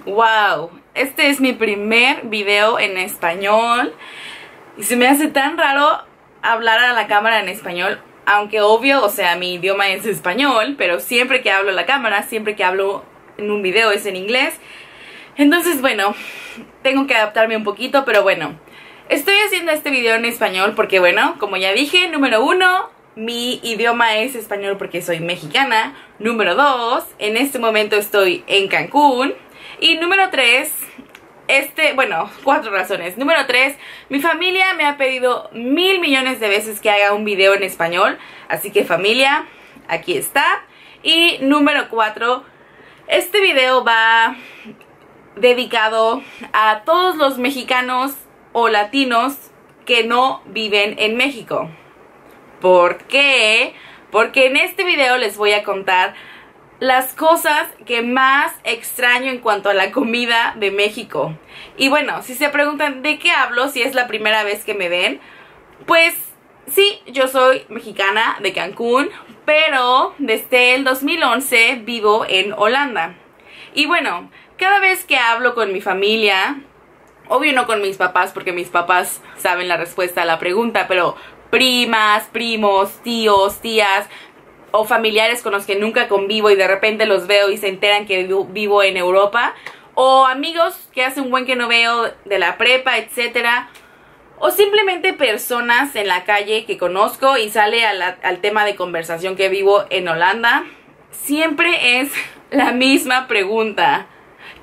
Wow, este es mi primer video en español y se me hace tan raro hablar a la cámara en español, aunque obvio, o sea, mi idioma es español, pero siempre que hablo a la cámara, siempre que hablo en un video es en inglés. Entonces, bueno, tengo que adaptarme un poquito, pero bueno, estoy haciendo este video en español porque, bueno, como ya dije, número 1, mi idioma es español porque soy mexicana. Número 2, en este momento estoy en Cancún. Y número 3, bueno, 4 razones. Número 3, mi familia me ha pedido 1000 millones de veces que haga un video en español. Así que familia, aquí está. Y número 4, este video va dedicado a todos los mexicanos o latinos que no viven en México. ¿Por qué? Porque en este video les voy a contar las cosas que más extraño en cuanto a la comida de México. Y bueno, si se preguntan de qué hablo, si es la primera vez que me ven, pues sí, yo soy mexicana de Cancún, pero desde el 2011 vivo en Holanda. Y bueno, cada vez que hablo con mi familia, obvio no con mis papás porque mis papás saben la respuesta a la pregunta, pero primas, primos, tíos, tías o familiares con los que nunca convivo y de repente los veo y se enteran que vivo en Europa, o amigos que hace un buen que no veo de la prepa, etcétera, o simplemente personas en la calle que conozco y sale al tema de conversación que vivo en Holanda, siempre es la misma pregunta: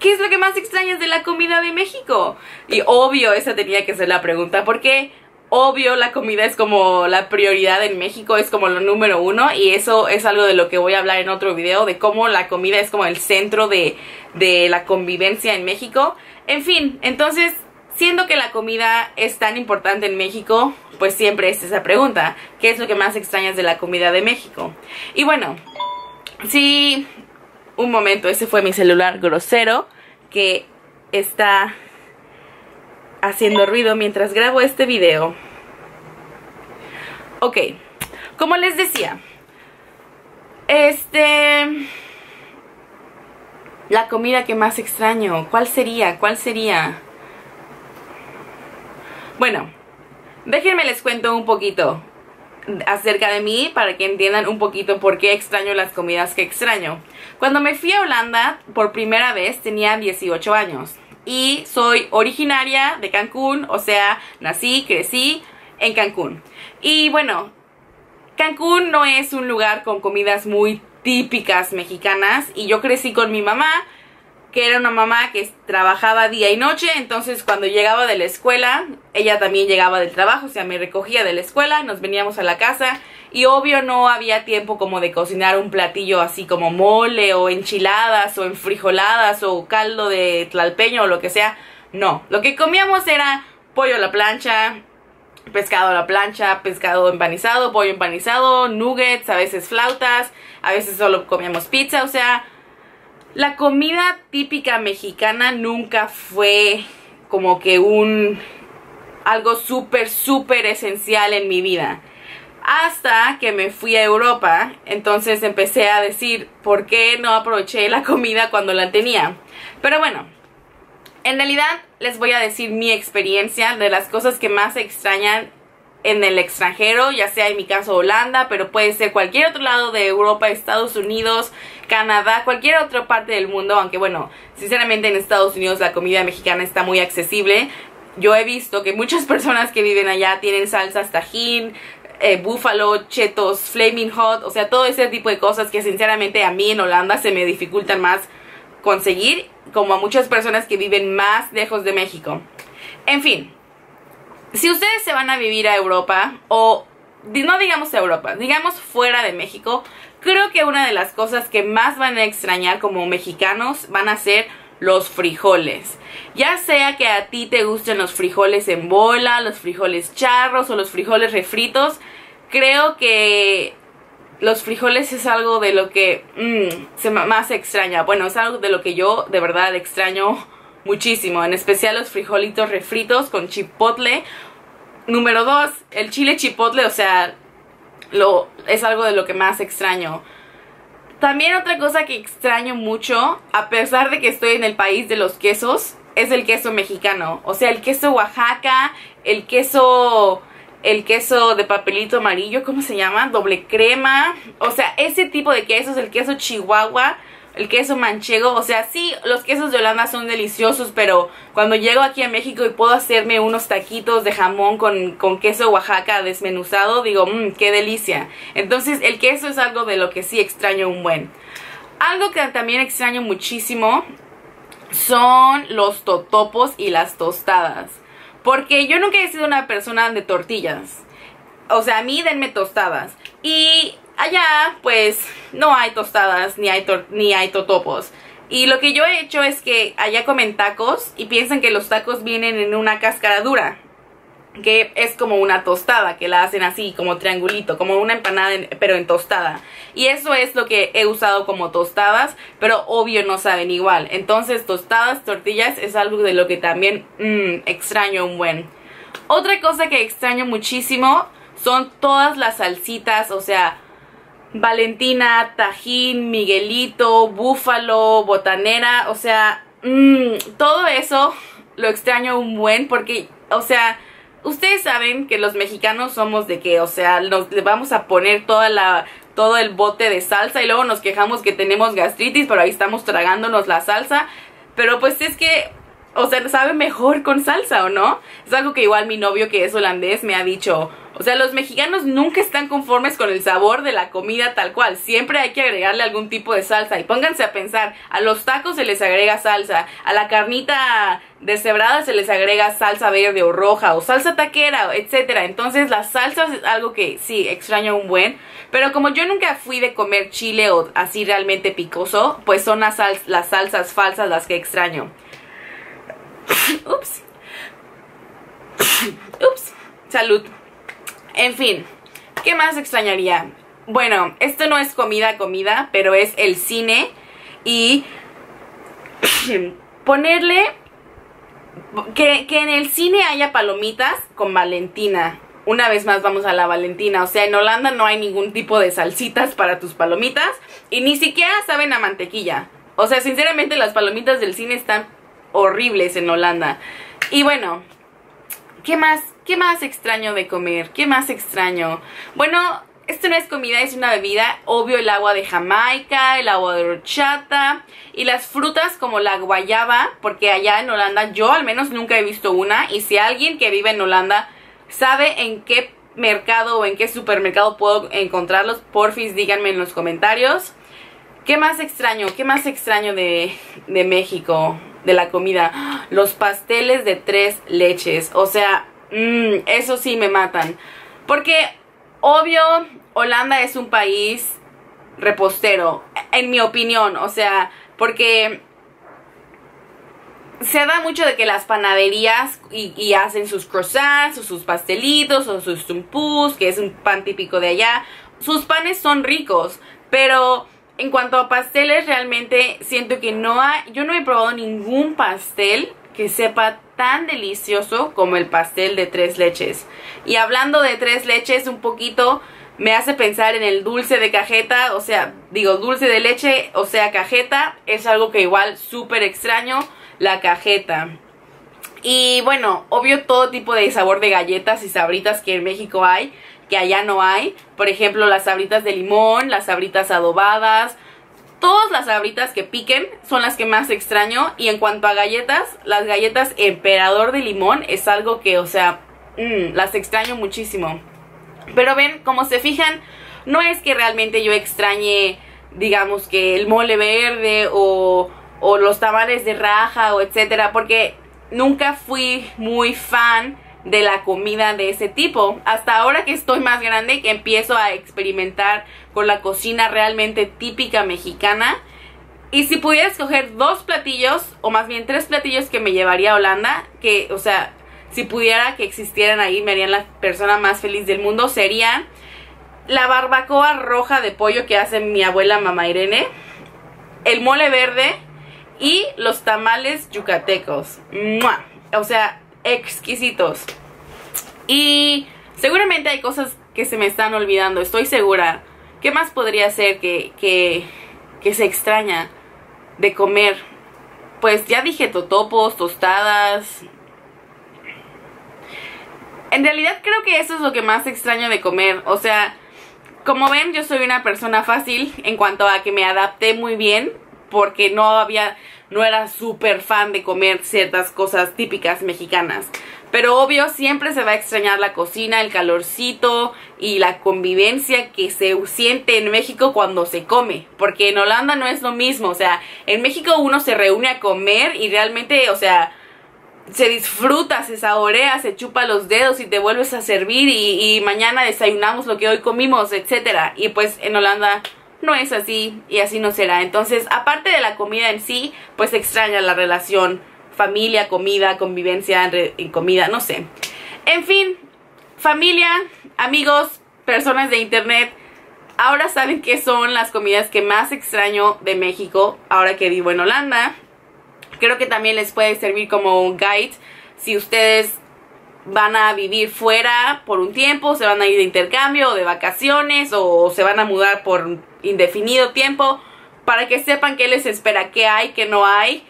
¿qué es lo que más extrañas de la comida de México? Y obvio, esa tenía que ser la pregunta, porque obvio la comida es como la prioridad en México, es como lo número 1, y eso es algo de lo que voy a hablar en otro video, de cómo la comida es como el centro de la convivencia en México. En fin, entonces, siendo que la comida es tan importante en México, pues siempre es esa pregunta: ¿qué es lo que más extrañas de la comida de México? Y bueno, sí, un momento, ese fue mi celular grosero que está haciendo ruido mientras grabo este video. Ok, como les decía, la comida que más extraño, ¿cuál sería? ¿Cuál sería? Bueno, déjenme les cuento un poquito acerca de mí para que entiendan un poquito por qué extraño las comidas que extraño. Cuando me fui a Holanda por primera vez tenía 18 años y soy originaria de Cancún, o sea, nací, crecí en Cancún. Y bueno, Cancún no es un lugar con comidas muy típicas mexicanas, y yo crecí con mi mamá, que era una mamá que trabajaba día y noche. Entonces cuando llegaba de la escuela, ella también llegaba del trabajo, o sea, me recogía de la escuela, nos veníamos a la casa, y obvio no había tiempo como de cocinar un platillo así como mole o enchiladas o enfrijoladas o caldo de tlalpeño o lo que sea. No, lo que comíamos era pollo a la plancha, pescado a la plancha, pescado empanizado, pollo empanizado, nuggets, a veces flautas, a veces solo comíamos pizza. O sea, la comida típica mexicana nunca fue como que algo súper esencial en mi vida. Hasta que me fui a Europa, entonces empecé a decir, ¿por qué no aproveché la comida cuando la tenía? Pero bueno, en realidad les voy a decir mi experiencia de las cosas que más se extrañan en el extranjero, ya sea en mi caso Holanda, pero puede ser cualquier otro lado de Europa, Estados Unidos, Canadá, cualquier otra parte del mundo. Aunque bueno, sinceramente en Estados Unidos la comida mexicana está muy accesible. Yo he visto que muchas personas que viven allá tienen salsas Tajín, búfalo, chetos, flaming hot, o sea, todo ese tipo de cosas que sinceramente a mí en Holanda se me dificultan más conseguir, como a muchas personas que viven más lejos de México. En fin, si ustedes se van a vivir a Europa, o no digamos a Europa, digamos fuera de México, creo que una de las cosas que más van a extrañar como mexicanos van a ser los frijoles. Ya sea que a ti te gusten los frijoles en bola, los frijoles charros o los frijoles refritos, creo que los frijoles es algo de lo que más extraña. Bueno, es algo de lo que yo de verdad extraño muchísimo, en especial los frijolitos refritos con chipotle. Número 2, el chile chipotle, o sea, es algo de lo que más extraño. También otra cosa que extraño mucho, a pesar de que estoy en el país de los quesos, es el queso mexicano. O sea, el queso Oaxaca, el queso de papelito amarillo, ¿cómo se llama? Doble crema. O sea, ese tipo de quesos, el queso Chihuahua, el queso manchego. O sea, sí, los quesos de Holanda son deliciosos, pero cuando llego aquí a México y puedo hacerme unos taquitos de jamón con queso Oaxaca desmenuzado, digo, qué delicia. Entonces, el queso es algo de lo que sí extraño un buen. Algo que también extraño muchísimo son los totopos y las tostadas. Porque yo nunca he sido una persona de tortillas. O sea, a mí denme tostadas. Y allá, pues, no hay tostadas ni hay totopos. Y lo que yo he hecho es que allá comen tacos y piensan que los tacos vienen en una cáscara dura, que es como una tostada, que la hacen así, como triangulito, como una empanada, pero en tostada. Y eso es lo que he usado como tostadas, pero obvio no saben igual. Entonces, tostadas, tortillas, es algo de lo que también extraño un buen. Otra cosa que extraño muchísimo son todas las salsitas, o sea, Valentina, Tajín, Miguelito, Búfalo, Botanera, o sea, todo eso lo extraño un buen porque, o sea, ustedes saben que los mexicanos somos de que, o sea, le vamos a poner todo el bote de salsa y luego nos quejamos que tenemos gastritis, pero ahí estamos tragándonos la salsa. Pero pues es que, o sea, sabe mejor con salsa, ¿o no? Es algo que igual mi novio, que es holandés, me ha dicho. O sea, los mexicanos nunca están conformes con el sabor de la comida tal cual. Siempre hay que agregarle algún tipo de salsa. Y pónganse a pensar, a los tacos se les agrega salsa, a la carnita deshebrada se les agrega salsa verde o roja, o salsa taquera, etcétera. Entonces, las salsas es algo que sí, extraño un buen. Pero como yo nunca fui de comer chile o así realmente picoso, pues son las salsas falsas las que extraño. Ups. Ups. Salud. En fin, ¿qué más extrañaría? Bueno, esto no es comida, pero es el cine y ponerle que en el cine haya palomitas con Valentina. Una vez más vamos a la Valentina. O sea, en Holanda no hay ningún tipo de salsitas para tus palomitas y ni siquiera saben a mantequilla. O sea, sinceramente las palomitas del cine están horribles en Holanda. Y bueno, ¿qué más extraño de comer? ¿Qué más extraño? Bueno, esto no es comida, es una bebida. Obvio, el agua de Jamaica, el agua de horchata y las frutas como la guayaba, porque allá en Holanda yo al menos nunca he visto una. Y si alguien que vive en Holanda sabe en qué mercado o en qué supermercado puedo encontrarlos, porfis díganme en los comentarios. ¿Qué más extraño? ¿Qué más extraño de México? De la comida. Los pasteles de 3 leches. O sea, eso sí me matan. Porque, obvio, Holanda es un país repostero, en mi opinión. O sea, porque se da mucho de que las panaderías y hacen sus croissants, o sus pastelitos, o sus tumpús, que es un pan típico de allá. Sus panes son ricos, pero en cuanto a pasteles, realmente siento que yo no he probado ningún pastel que sepa tan delicioso como el pastel de 3 leches. Y hablando de 3 leches, un poquito me hace pensar en el dulce de cajeta, o sea, digo dulce de leche, o sea, cajeta. Es algo que igual súper extraño, la cajeta. Y bueno, obvio todo tipo de sabor de galletas y sabritas que en México hay, que allá no hay. Por ejemplo, las sabritas de limón, las sabritas adobadas. Todas las sabritas que piquen son las que más extraño. Y en cuanto a galletas, las galletas emperador de limón es algo que, o sea, las extraño muchísimo. Pero ven, como se fijan, no es que realmente yo extrañe, digamos, que el mole verde o los tamales de raja o etcétera, porque nunca fui muy fan de la comida de ese tipo. Hasta ahora que estoy más grande, que empiezo a experimentar con la cocina realmente típica mexicana. Y si pudiera escoger 2 platillos, o más bien 3 platillos que me llevaría a Holanda, que, o sea, si pudiera que existieran ahí, me harían la persona más feliz del mundo, serían la barbacoa roja de pollo que hace mi abuela Mamá Irene, el mole verde y los tamales yucatecos. ¡Mua! O sea, exquisitos. Y seguramente hay cosas que se me están olvidando, estoy segura. ¿Qué más podría ser que que se extraña de comer? Pues ya dije totopos, tostadas. En realidad creo que eso es lo que más extraño de comer. O sea, como ven, yo soy una persona fácil en cuanto a que me adapté muy bien, porque no era súper fan de comer ciertas cosas típicas mexicanas. Pero obvio, siempre se va a extrañar la cocina, el calorcito y la convivencia que se siente en México cuando se come. Porque en Holanda no es lo mismo. O sea, en México uno se reúne a comer y realmente, o sea, se disfruta, se saborea, se chupa los dedos y te vuelves a servir y mañana desayunamos lo que hoy comimos, etcétera. Y pues en Holanda no es así y así no será. Entonces, aparte de la comida en sí, pues se extraña la relación familia, comida, convivencia en comida, no sé. En fin, familia, amigos, personas de internet, ahora saben qué son las comidas que más extraño de México ahora que vivo en Holanda. Creo que también les puede servir como un guide si ustedes van a vivir fuera por un tiempo, se van a ir de intercambio o de vacaciones o se van a mudar por indefinido tiempo, para que sepan qué les espera, qué hay, qué no hay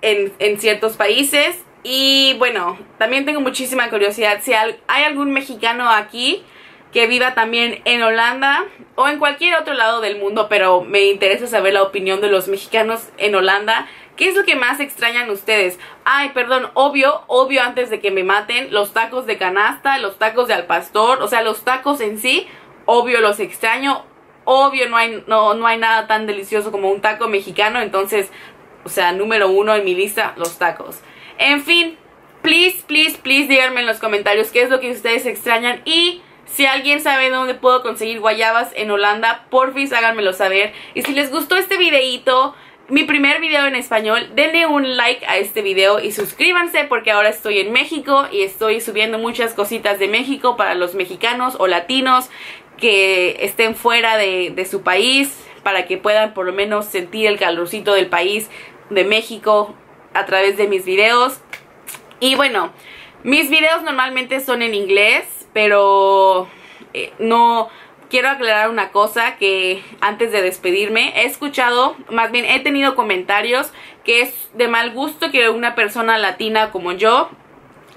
en ciertos países. Y bueno, también tengo muchísima curiosidad si hay algún mexicano aquí que viva también en Holanda o en cualquier otro lado del mundo, pero me interesa saber la opinión de los mexicanos en Holanda. ¿Qué es lo que más extrañan ustedes? Ay, perdón, obvio, antes de que me maten, los tacos de canasta, los tacos de al pastor, o sea, los tacos en sí, obvio los extraño. Obvio no hay nada tan delicioso como un taco mexicano, entonces, o sea, número 1 en mi lista, los tacos. En fin, please, díganme en los comentarios qué es lo que ustedes extrañan y si alguien sabe dónde puedo conseguir guayabas en Holanda, porfis háganmelo saber. Y si les gustó este videito, mi primer video en español, denle un like a este video y suscríbanse porque ahora estoy en México y estoy subiendo muchas cositas de México para los mexicanos o latinos que estén fuera de su país, para que puedan por lo menos sentir el calorcito del país de México a través de mis videos. Y bueno, mis videos normalmente son en inglés, pero no quiero aclarar una cosa que antes de despedirme he escuchado, más bien he tenido comentarios que es de mal gusto que una persona latina como yo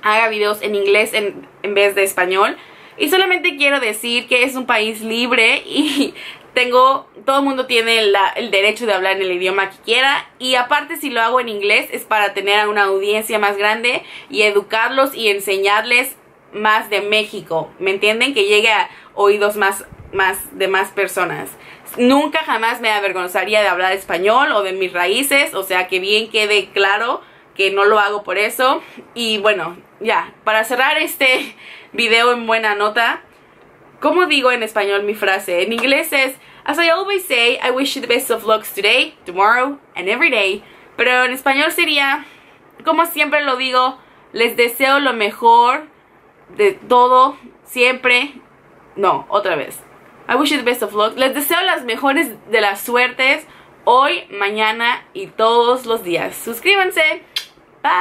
haga videos en inglés en vez de español. Y solamente quiero decir que es un país libre y todo el mundo tiene el derecho de hablar en el idioma que quiera. Y aparte, si lo hago en inglés es para tener a una audiencia más grande y educarlos y enseñarles más de México. ¿Me entienden? Que llegue a oídos de más personas. Nunca jamás me avergonzaría de hablar español o de mis raíces. O sea, que bien quede claro que no lo hago por eso. Y bueno, ya, para cerrar este video en buena nota, ¿cómo digo en español mi frase? En inglés es, as I always say, I wish you the best of luck today, tomorrow, and every day. Pero en español sería, como siempre lo digo, les deseo lo mejor de todo, siempre. No, otra vez. I wish you the best of luck. Les deseo las mejores de las suertes hoy, mañana y todos los días. Suscríbanse.